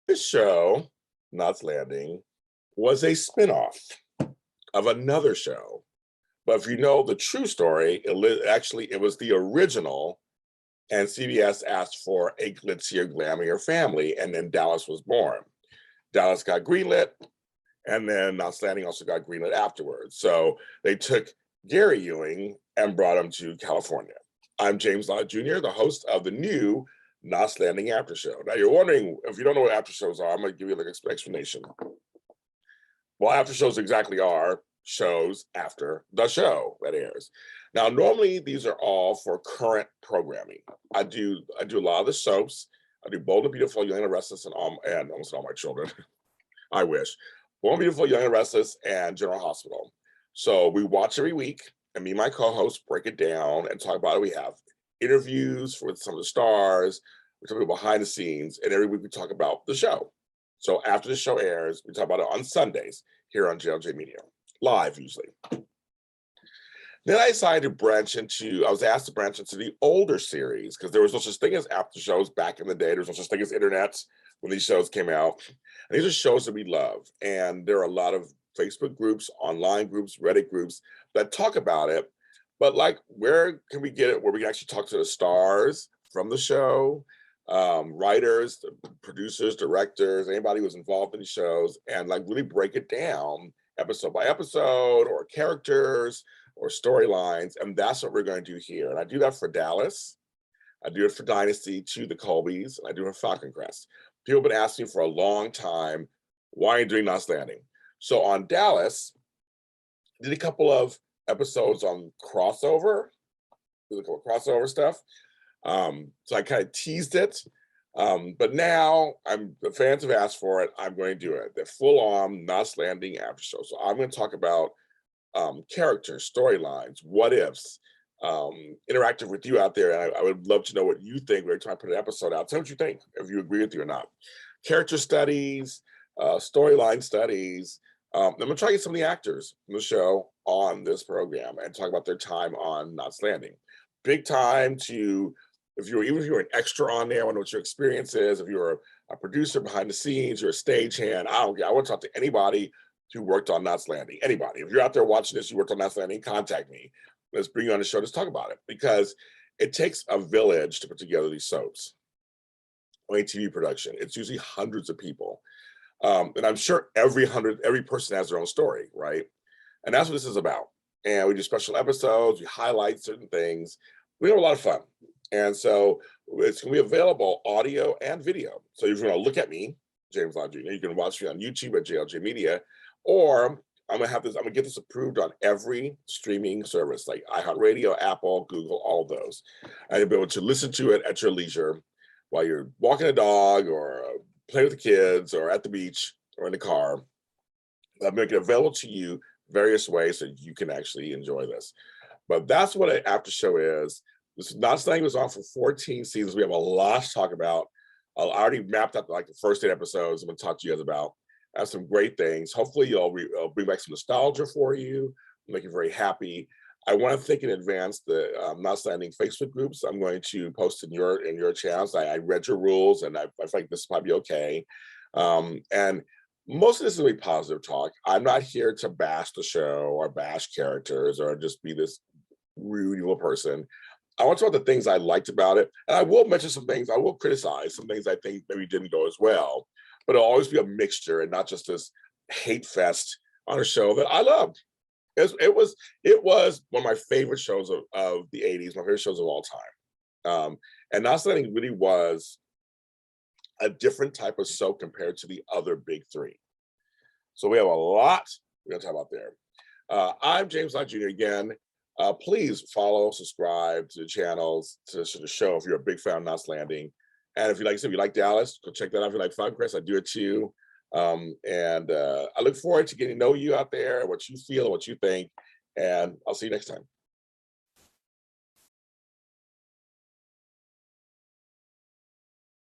This show, Knots Landing, was a spinoff of another show. But if you know the true story, actually it was the original, and CBS asked for a glitzier, glammier family, and then Dallas was born. Dallas got greenlit, and then Knots Landing also got greenlit afterwards. So they took Gary Ewing and brought him to California. I'm JamesLott Jr., the host of the new Knots Landing After Show. Now you're wondering, if you don't know what after shows are, I'm going to give you like an explanation. Well, after shows exactly are shows after the show that airs. Now, normally these are all for current programming. I do a lot of the soaps. I do Bold and Beautiful, Young and Restless, and almost all my children. I wish. Bold and Beautiful, Young and Restless, and General Hospital. So we watch every week, and me and my co-host break it down and talk about it. We have interviews with some of the stars, we talk about behind the scenes, and every week we talk about the show. So after the show airs, we talk about it on Sundays here on JLJ Media, live usually. Then I decided to I was asked to branch into the older series because there was no such thing as after shows back in the day. There was no such thing as internet when these shows came out. And these are shows that we love. And there are a lot of Facebook groups, online groups, Reddit groups that talk about it. But like, where can we get it where we can actually talk to the stars from the show, writers, producers, directors, anybody who's involved in the shows, and like really break it down episode by episode, or characters or storylines. And that's what we're going to do here. And I do that for Dallas. I do it for Dynasty, to the Colbys, and I do it for Falcon Crest. People have been asking for a long time, why are you doing Knots Landing? So on Dallas, did a couple of episodes on crossover, stuff. So I kind of teased it, but now the fans have asked for it. I'm going to do it. The full-on Knots Landing after show. So I'm going to talk about characters, storylines, what ifs, interactive with you out there. And I would love to know what you think. We're trying to put an episode out. Tell me what you think, if you agree with you or not. Character studies, storyline studies. I'm going to try to get some of the actors from the show on this program and talk about their time on Knots Landing. Big time to, even if you're an extra on there, I want to know what your experience is. If you're a producer behind the scenes, you're a stagehand, I don't care. I want to talk to anybody who worked on Knots Landing. Anybody. If you're out there watching this, you worked on Knots Landing, contact me. Let's bring you on the show. Let's talk about it, because it takes a village to put together these soaps. On a TV production, it's usually hundreds of people. And I'm sure every person has their own story, right? And that's what this is about. And we do special episodes, we highlight certain things. We have a lot of fun. And so it's going to be available audio and video. So if you want to look at me, JamesLott Jr., you can watch me on YouTube at JLJ Media, or I'm going to get this approved on every streaming service like iHeartRadio, Apple, Google, all of those. And you'll be able to listen to it at your leisure while you're walking a dog, or playing with the kids, or at the beach, or in the car. I'll make it available to you various ways so you can actually enjoy this. But that's what an after show is. This Knots Landing was on for 14 seasons. We have a lot to talk about. I already mapped out like the first 8 episodes I'm going to talk to you guys about. I have some great things. Hopefully I'll bring back some nostalgia for you, make you very happy. I want to thank in advance the Knots Landing Facebook groups. I'm going to post in your channels. I read your rules, and I think this is probably okay. And most of this is really positive talk. I'm not here to bash the show or bash characters or just be this rude, evil person. I want to talk about the things I liked about it. And I will mention some things, I will criticize some things I think maybe didn't go as well. But it'll always be a mixture and not just this hate fest on a show that I loved. It was one of my favorite shows of the 80s, my favorite shows of all time. And Knots Landing really was a different type of soap compared to the other big 3. So we have a lot we're going to talk about there. I'm JamesLott Jr. again. Please follow, subscribe to the channels, to the show if you're a big fan of Knots Landing. And if you like Dallas, go check that out. If you like Falcon Crest, I do it too. And I look forward to getting to know you out there, what you feel, what you think. And I'll see you next time.